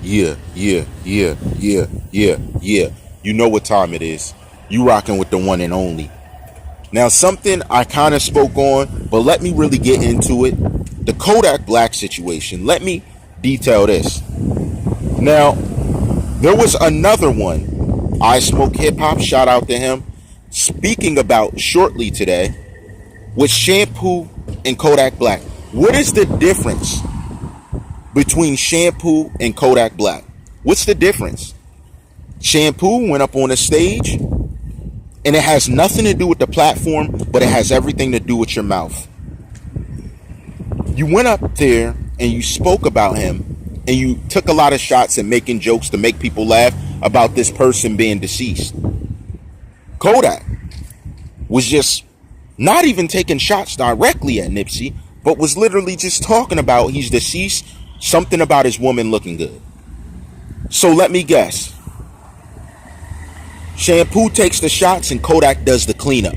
Yeah. You know what time it is. You rocking with the one and only. Now, something I kind of spoke on, but let me really get into it. The Kodak Black situation. Let me detail this. Now, there was another one. I Smoke Hip Hop, shout out to him, speaking about shortly today with Shampoo and Kodak Black. What is the difference between Shampoo and Kodak Black? What's the difference? Shampoo went up on a stage, and it has nothing to do with the platform, but it has everything to do with your mouth. You went up there and you spoke about him, and you took a lot of shots and making jokes to make people laugh about this person being deceased. Kodak was just not even taking shots directly at Nipsey, but was literally just talking about he's deceased, something about his woman looking good. So let me guess. Shampoo takes the shots and Kodak does the cleanup.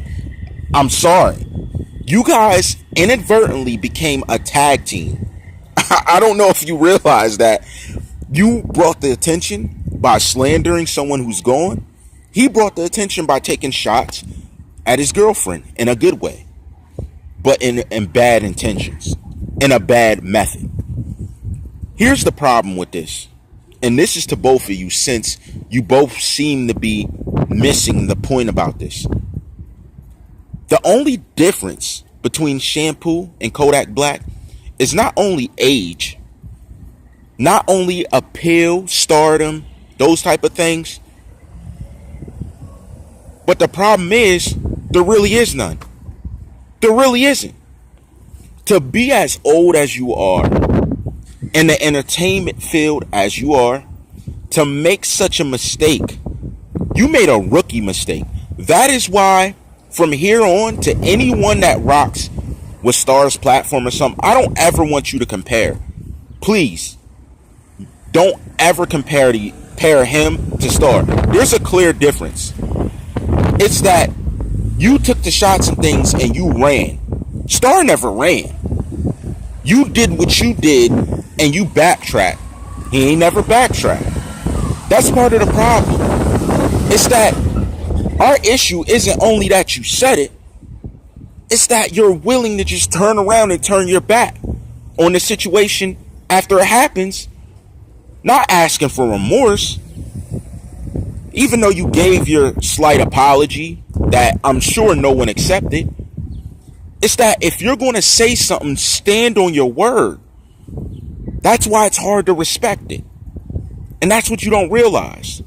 I'm sorry. You guys inadvertently became a tag team. I don't know if you realize that. You brought the attention by slandering someone who's gone. He brought the attention by taking shots at his girlfriend in a good way, but in bad intentions, in a bad method. Here's the problem with this, and this is to both of you, since you both seem to be missing the point about this. The only difference between Shampoo and Kodak Black is not only age, not only appeal, stardom, those type of things, but the problem is there really is none. There really isn't. To be as old as you are, in the entertainment field as you are, to make such a mistake, you made a rookie mistake. That is why from here on, to anyone that rocks with Star's platform or something, I don't ever want you to compare. Please don't ever compare him to Star. There's a clear difference. It's that you took the shots and things and you ran. Star never ran. You did what you did and you backtracked. He ain't never backtracked. That's part of the problem. It's that our issue isn't only that you said it, it's that you're willing to just turn around and turn your back on the situation after it happens, not asking for remorse. Even though you gave your slight apology that I'm sure no one accepted, it's that if you're going to say something, stand on your word. That's why it's hard to respect it. And that's what you don't realize.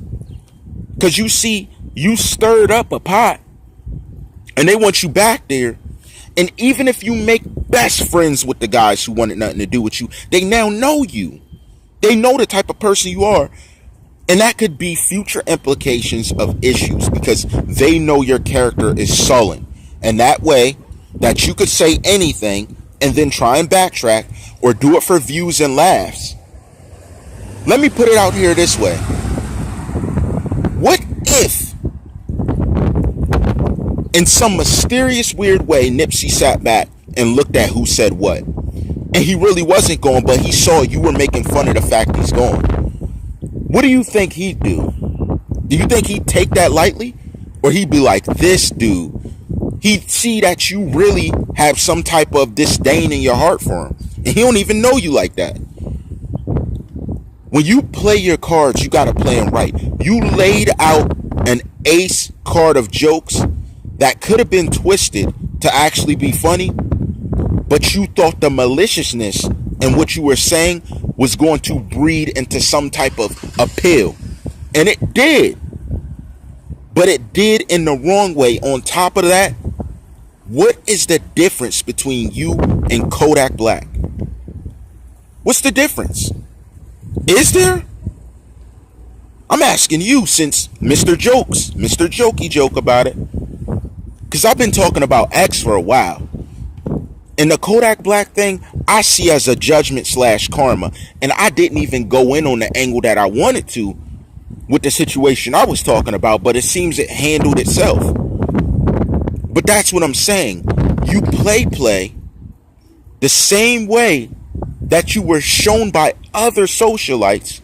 Because you see, you stirred up a pot and they want you back there. And even if you make best friends with the guys who wanted nothing to do with you, they now know you. They know the type of person you are. And that could be future implications of issues because they know your character is sullen. And that way that you could say anything and then try and backtrack or do it for views and laughs. Let me put it out here this way. What if, in some mysterious weird way, Nipsey sat back and looked at who said what, and he really wasn't going, but he saw you were making fun of the fact he's gone? What do you think he'd do? Do you think he'd take that lightly? Or he'd be like, this dude, he'd see that you really have some type of disdain in your heart for him, and he don't even know you like that. When you play your cards, you got to play them right. You laid out an ace card of jokes that could have been twisted to actually be funny, but you thought the maliciousness in what you were saying was going to breed into some type of appeal. And it did. But it did in the wrong way. On top of that, what is the difference between you and Kodak Black? What's the difference? Is there? I'm asking you, since Mr. Jokey joke about it. Because I've been talking about X for a while. And the Kodak Black thing, I see as a judgment / karma. And I didn't even go in on the angle that I wanted to with the situation I was talking about. But it seems it handled itself. But that's what I'm saying. You play the same way that you were shown by other socialites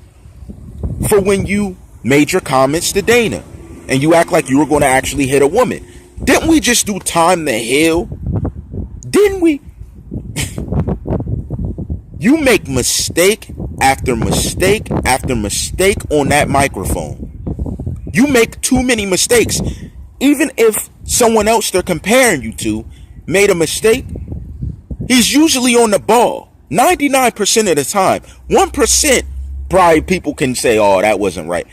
for when you made your comments to Dana and you act like you were going to actually hit a woman. Didn't we just do time to heal? Didn't we? You make mistake after mistake after mistake on that microphone. You make too many mistakes. Even if someone else they're comparing you to made a mistake, he's usually on the ball 99% of the time. 1% probably people can say, oh, that wasn't right.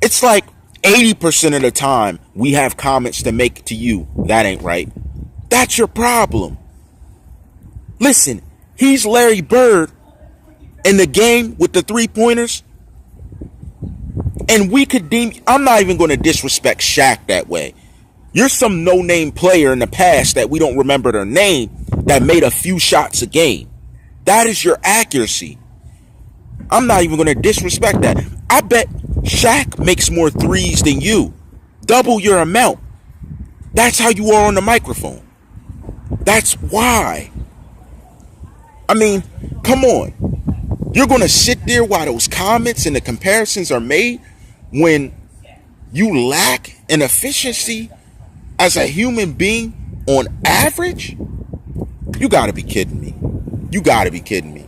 It's like 80% of the time we have comments to make to you that ain't right. That's your problem. Listen, he's Larry Bird in the game with the 3-pointers. And we could deem, I'm not even going to disrespect Shaq that way. You're some no-name player in the past that we don't remember their name that made a few shots a game. That is your accuracy. I'm not even going to disrespect that. I bet Shaq makes more threes than you. Double your amount. That's how you are on the microphone. That's why. I mean, come on. You're going to sit there while those comments and the comparisons are made when you lack an efficiency as a human being on average? You got to be kidding me. You got to be kidding me.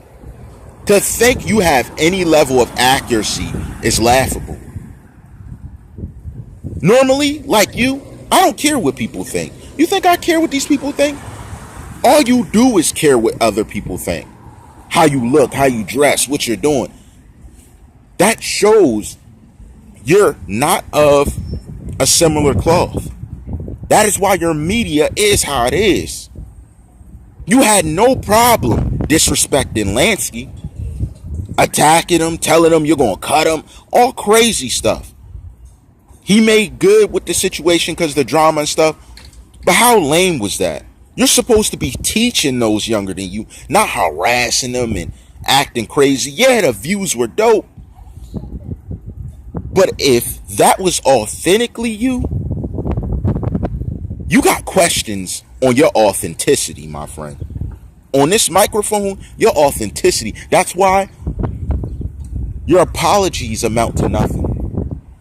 To think you have any level of accuracy is laughable. Normally, like you, I don't care what people think. You think I care what these people think? All you do is care what other people think. How you look, how you dress, what you're doing. That shows you're not of a similar cloth. That is why your media is how it is. You had no problem disrespecting Lansky, attacking him, telling him you're going to cut him, all crazy stuff. He made good with the situation because of the drama and stuff. But how lame was that? You're supposed to be teaching those younger than you, not harassing them and acting crazy. Yeah, the views were dope. But if that was authentically you, you got questions on your authenticity, my friend. On this microphone, your authenticity. That's why your apologies amount to nothing.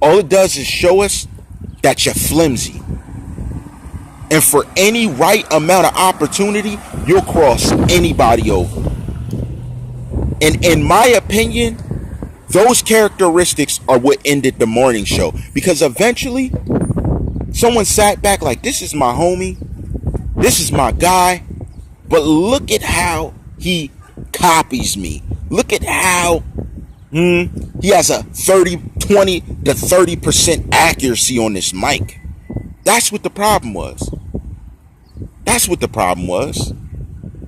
All it does is show us that you're flimsy. And for any right amount of opportunity, you'll cross anybody over. And in my opinion, those characteristics are what ended the morning show. Because eventually, someone sat back like, this is my homie. This is my guy. But look at how he copies me. Look at how he has a 20 to 30% accuracy on this mic. That's what the problem was. That's what the problem was. It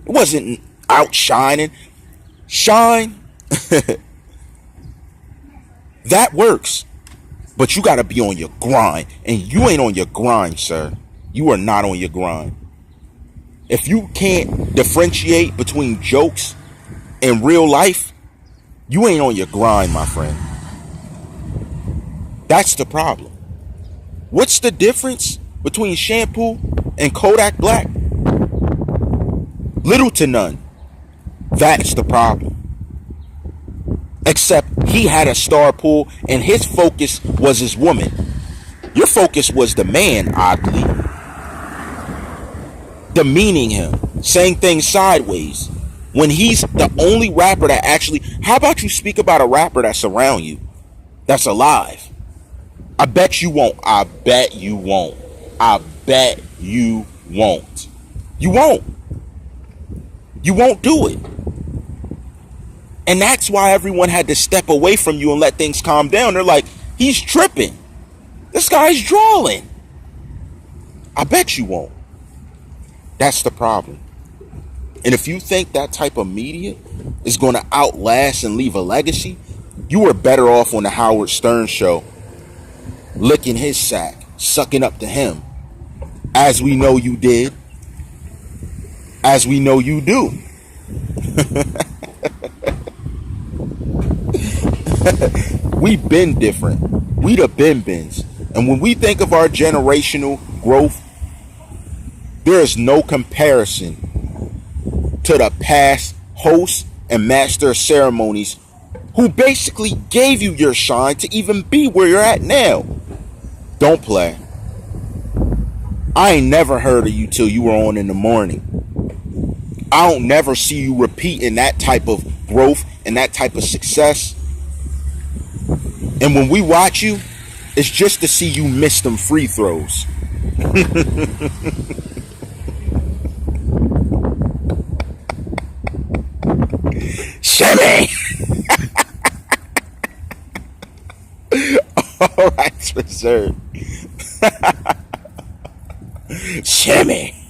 wasn't outshining. Shine. That works. But you got to be on your grind. And you ain't on your grind, sir. You are not on your grind. If you can't differentiate between jokes and real life, you ain't on your grind, my friend. That's the problem. What's the difference between Shampoo and Kodak Black? Little to none. That's the problem. Except he had a star pool and his focus was his woman. Your focus was the man, oddly. Demeaning him, saying things sideways. When he's the only rapper that actually... How about you speak about a rapper that's around you, that's alive? I bet you won't. I bet you won't. I bet you won't. You won't. You won't do it. And that's why everyone had to step away from you and let things calm down. They're like, he's tripping. This guy's drawing. I bet you won't. That's the problem. And if you think that type of media is going to outlast and leave a legacy, you are better off on the Howard Stern show, licking his sack, sucking up to him, as we know you did, as we know you do. We've been different. We the bins. And when we think of our generational growth, there is no comparison to the past hosts and master of ceremonies who basically gave you your shine to even be where you're at now. Don't play. I ain't never heard of you till you were on in the morning. I don't never see you repeating that type of growth and that type of success. And when we watch you, it's just to see you miss them free throws. Shimmy! All right, reserved. Shimmy.